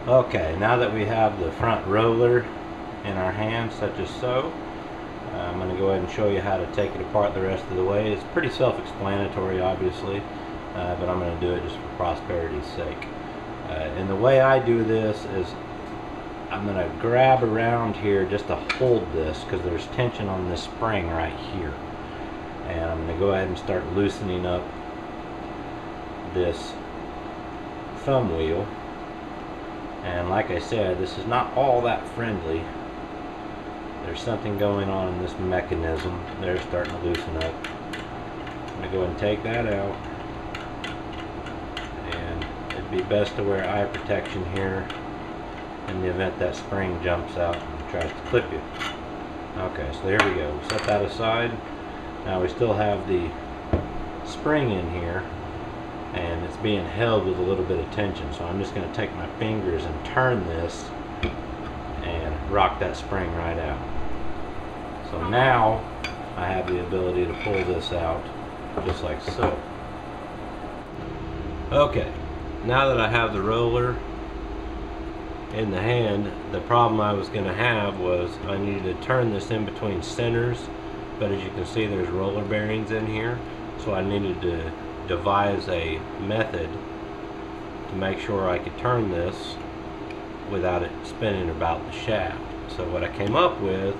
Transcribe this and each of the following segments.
Okay, now that we have the front roller in our hand, such as so, I'm going to go ahead and show you how to take it apart the rest of the way. It's pretty self-explanatory, obviously, but I'm going to do it just for prosperity's sake. And the way I do this is I'm going to grab around here just to hold this, because there's tension on this spring right here. And I'm going to go ahead and start loosening up this thumb wheel. And like I said, this is not all that friendly. There's something going on in this mechanism. They're starting to loosen up. I'm going to go ahead and take that out. And it'd be best to wear eye protection here in the event that spring jumps out and tries to clip you. Okay, so there we go. Set that aside. Now we still have the spring in here, and it's being held with a little bit of tension, so I'm just going to take my fingers and turn this and rock that spring right out. So now I have the ability to pull this out just like so. Okay, now that I have the roller in the hand, the problem I was going to have was I needed to turn this in between centers, but as you can see there's roller bearings in here, so I needed to devise a method to make sure I could turn this without it spinning about the shaft. So what I came up with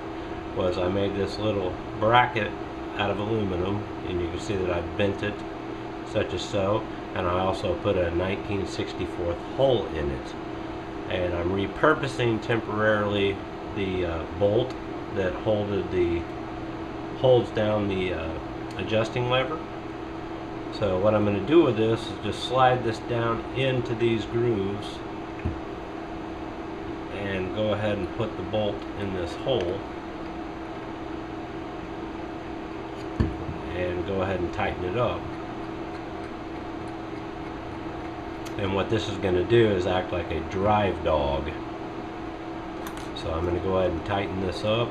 was I made this little bracket out of aluminum, and you can see that I bent it such as so, and I also put a 1964 hole in it. And I'm repurposing temporarily the bolt that holds down the adjusting lever. So what I'm going to do with this is just slide this down into these grooves and go ahead and put the bolt in this hole and go ahead and tighten it up. And what this is going to do is act like a drive dog. So I'm going to go ahead and tighten this up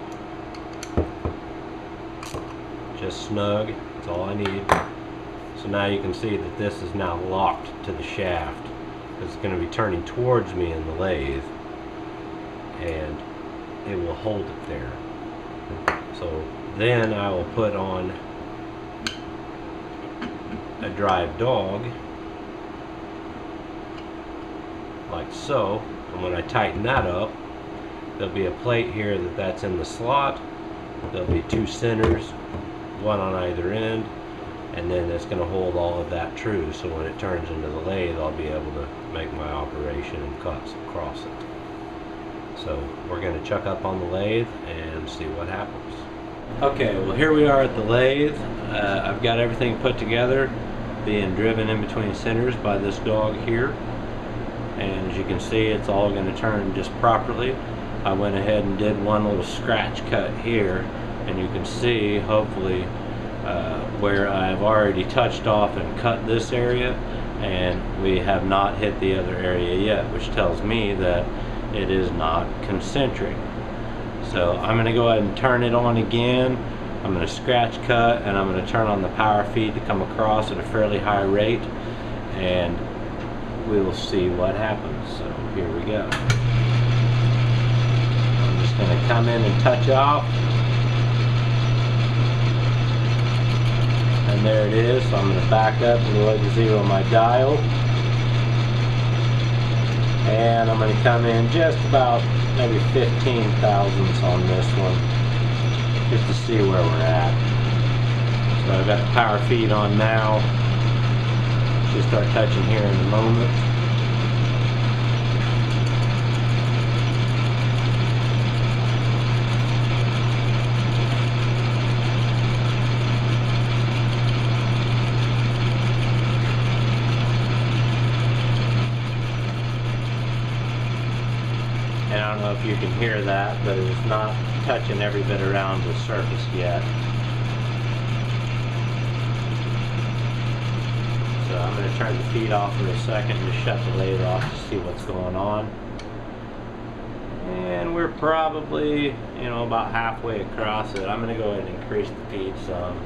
just snug. That's all I need. So now you can see that this is now locked to the shaft. It's going to be turning towards me in the lathe, and it will hold it there. So then I will put on a drive dog like so, and when I tighten that up, there'll be a plate here that's in the slot. There'll be two centers, one on either end, and then it's going to hold all of that true, so when it turns into the lathe I'll be able to make my operation and cuts across it. So we're going to chuck up on the lathe and see what happens. Okay, well here we are at the lathe. I've got everything put together, being driven in between centers by this dog here, and as you can see it's all going to turn just properly. I went ahead and did one little scratch cut here, and you can see hopefully where I've already touched off and cut this area, and we have not hit the other area yet, which tells me that it is not concentric. So I'm going to go ahead and turn it on again. I'm going to scratch cut, and I'm going to turn on the power feed to come across at a fairly high rate, and we will see what happens. So here we go. I'm just going to come in and touch off. And there it is. So I'm going to back up and go ahead and zero my dial. And I'm going to come in just about maybe 15 thousandths on this one, just to see where we're at. So I've got the power feed on now. Should start touching here in a moment. And I don't know if you can hear that, but it's not touching every bit around the surface yet. So I'm going to turn the feed off for a second and just shut the lathe off to see what's going on. And we're probably, about halfway across it. I'm going to go ahead and increase the feed some,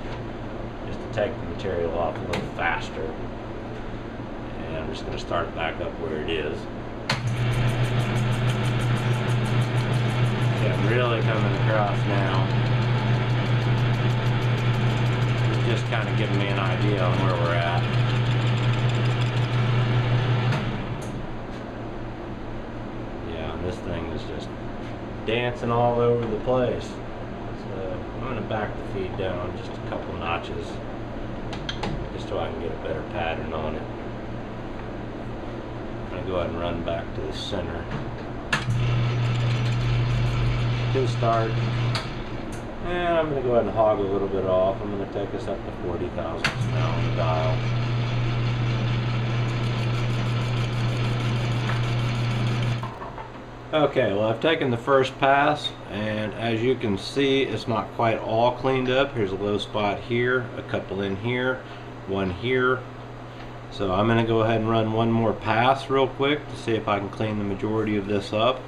just to take the material off a little faster. And I'm just going to start back up where it is. really coming across now. It's just kind of giving me an idea on where we're at. Yeah, this thing is just dancing all over the place. So I'm going to back the feed down just a couple notches, just so I can get a better pattern on it. I'm going to go ahead and run back to the center. Good start. And I'm going to go ahead and hog a little bit off. I'm going to take us up to 40 thousandths now on the dial. Okay, well, I've taken the first pass, and as you can see, it's not quite all cleaned up. Here's a low spot here, a couple in here, one here. So I'm going to go ahead and run one more pass real quick to see if I can clean the majority of this up,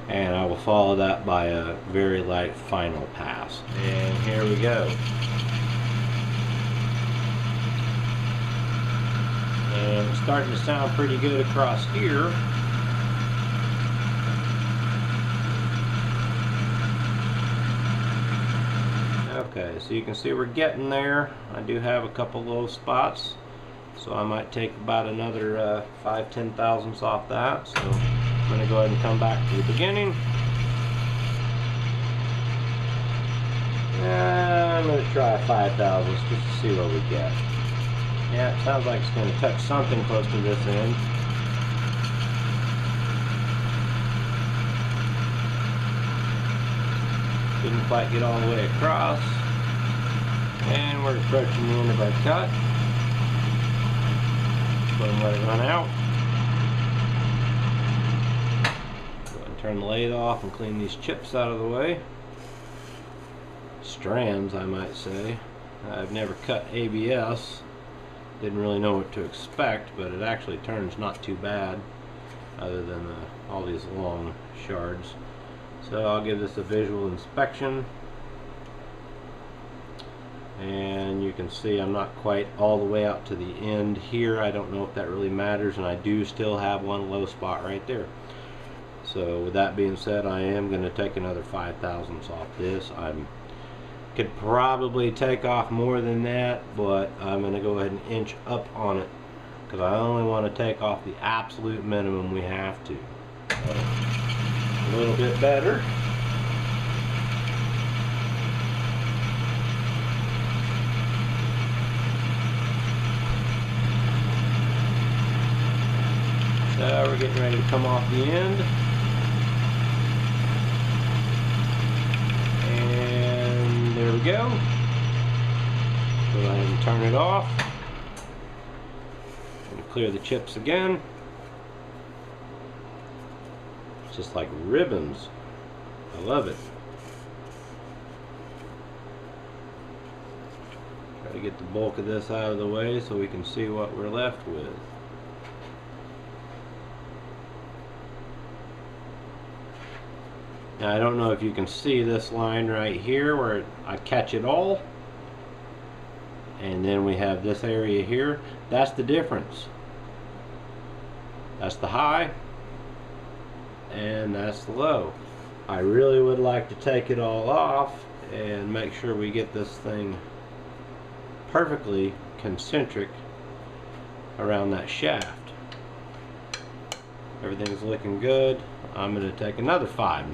and I will follow that by a very light final pass. And here we go. And it's starting to sound pretty good across here. Okay, so you can see we're getting there. I do have a couple low spots, so I might take about another 5-10 thousandths off that. So I'm going to go ahead and come back to the beginning. And I'm going to try 5 thousandths just to see what we get. Yeah, it sounds like it's going to touch something close to this end. Didn't quite get all the way across. And we're approaching the end of our cut. Go ahead and let it run out. Go ahead and turn the lathe off and clean these chips out of the way. Strands, I might say. I've never cut ABS. Didn't really know what to expect, but it actually turns not too bad, other than all these long shards. So I'll give this a visual inspection. And you can see I'm not quite all the way out to the end here. I don't know if that really matters, and I do still have one low spot right there. So with that being said, I am going to take another 5 thousandths off this. I could probably take off more than that, but I'm going to go ahead and inch up on it because I only want to take off the absolute minimum we have to. So, a little bit better. So we're getting ready to come off the end. And there we go. Go ahead and turn it off. And clear the chips again. It's just like ribbons. I love it. Try to get the bulk of this out of the way so we can see what we're left with. Now I don't know if you can see this line right here where I catch it all, and then we have this area here. That's the difference. That's the high and that's the low. I really would like to take it all off and make sure we get this thing perfectly concentric around that shaft. Everything's looking good. I'm going to take another 5.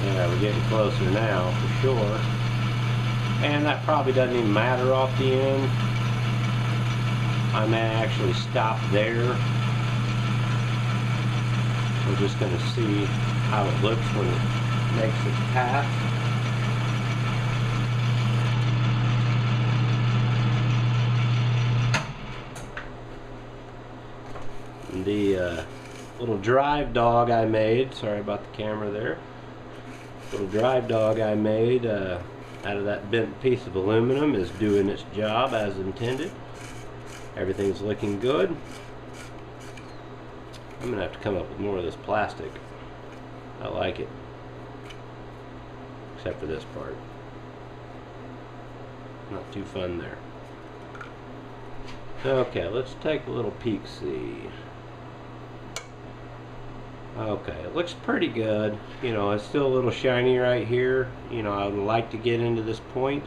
Yeah, we're getting closer now for sure. And that probably doesn't even matter off the end. I may actually stop there. We're just going to see how it looks when it makes its path. The little drive dog I made, sorry about the camera there, little drive dog I made out of that bent piece of aluminum is doing its job as intended. Everything's looking good. I'm gonna have to come up with more of this plastic. I like it, except for this part. Not too fun there. Okay, let's take a little peek-see. Okay, it looks pretty good. You know, it's still a little shiny right here. You know, I would like to get into this point,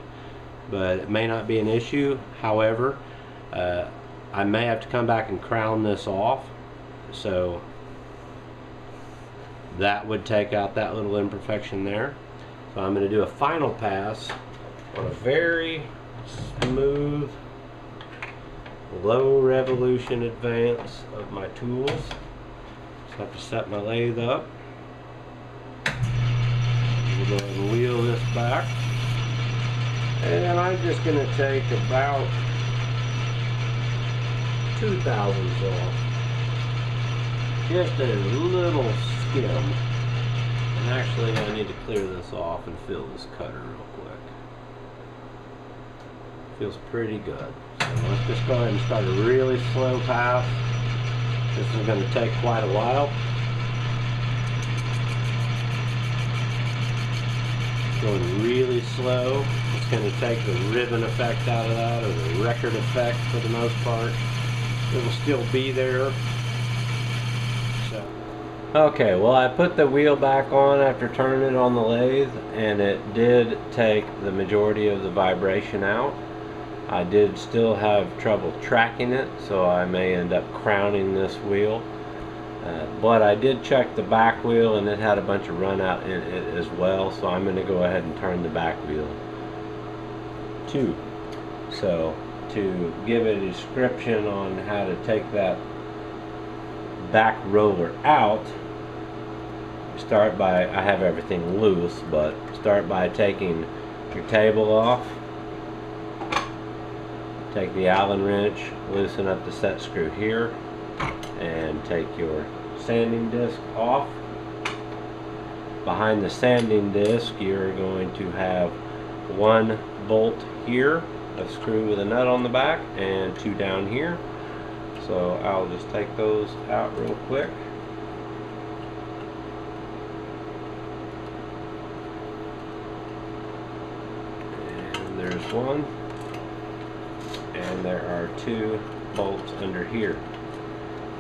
but it may not be an issue. However, I may have to come back and crown this off, so that would take out that little imperfection there. So I'm going to do a final pass on a very smooth, low revolution advance of my tools. Just have to set my lathe up. We'll go ahead and wheel this back. And I'm just going to take about 2 thousandths off. Just a little skim. And actually I need to clear this off and fill this cutter real quick. Feels pretty good. So let's just go ahead and start a really slow pass. This is going to take quite a while. Going really slow. It's going to take the ribbon effect out of that, or the record effect for the most part. It will still be there. So. Okay, well, I put the wheel back on after turning it on the lathe, and it did take the majority of the vibration out. I did still have trouble tracking it, so I may end up crowning this wheel. But I did check the back wheel, and it had a bunch of run out in it as well, so I'm going to go ahead and turn the back wheel too. So to give a description on how to take that back roller out, start by, I have everything loose, but start by taking your table off. Take the Allen wrench, loosen up the set screw here, and take your sanding disc off. Behind the sanding disc, you're going to have 1 bolt here, a screw with a nut on the back, and 2 down here. So I'll just take those out real quick. And there's 1. And there are 2 bolts under here.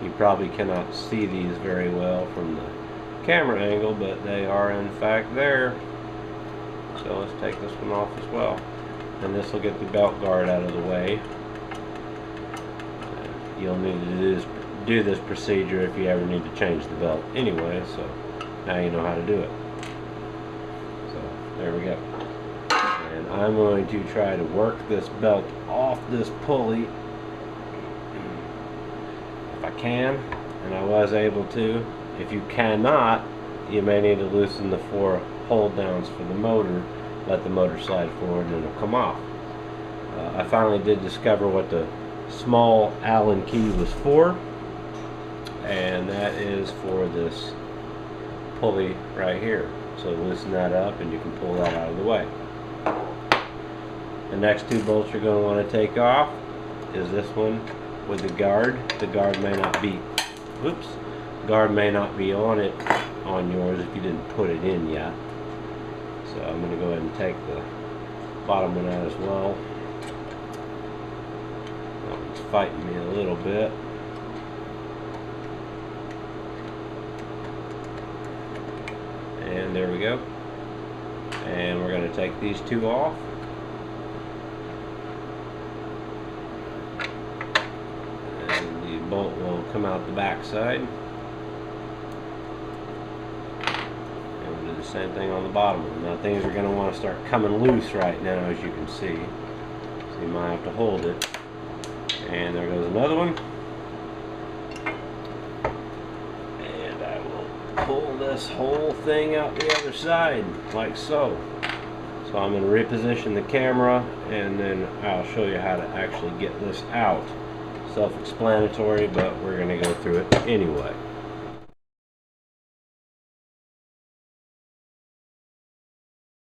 You probably cannot see these very well from the camera angle, but they are in fact there. So let's take this one off as well. And this will get the belt guard out of the way. You'll need to do this procedure if you ever need to change the belt anyway, so now you know how to do it. So there we go. And I'm going to try to work this belt off this pulley if I can, and I was able to. If you cannot, you may need to loosen the 4 hold downs for the motor, let the motor slide forward, and it'll come off. I finally did discover what the small Allen key was for, and that is for this pulley right here. So loosen that up and you can pull that out of the way. The next 2 bolts you're going to want to take off is this one with the guard. The guard may not be, whoops, guard may not be on it, on yours if you didn't put it in yet. So I'm going to go ahead and take the bottom one out as well. That one's fighting me a little bit. And there we go. And we're going to take these 2 off. And the bolt will come out the back side. And we'll do the same thing on the bottom one. Now things are going to want to start coming loose right now, as you can see. So you might have to hold it. And there goes another one. And I will pull this whole thing out the other side, like so. So I'm going to reposition the camera, and then I'll show you how to actually get this out. Self-explanatory, but we're going to go through it anyway.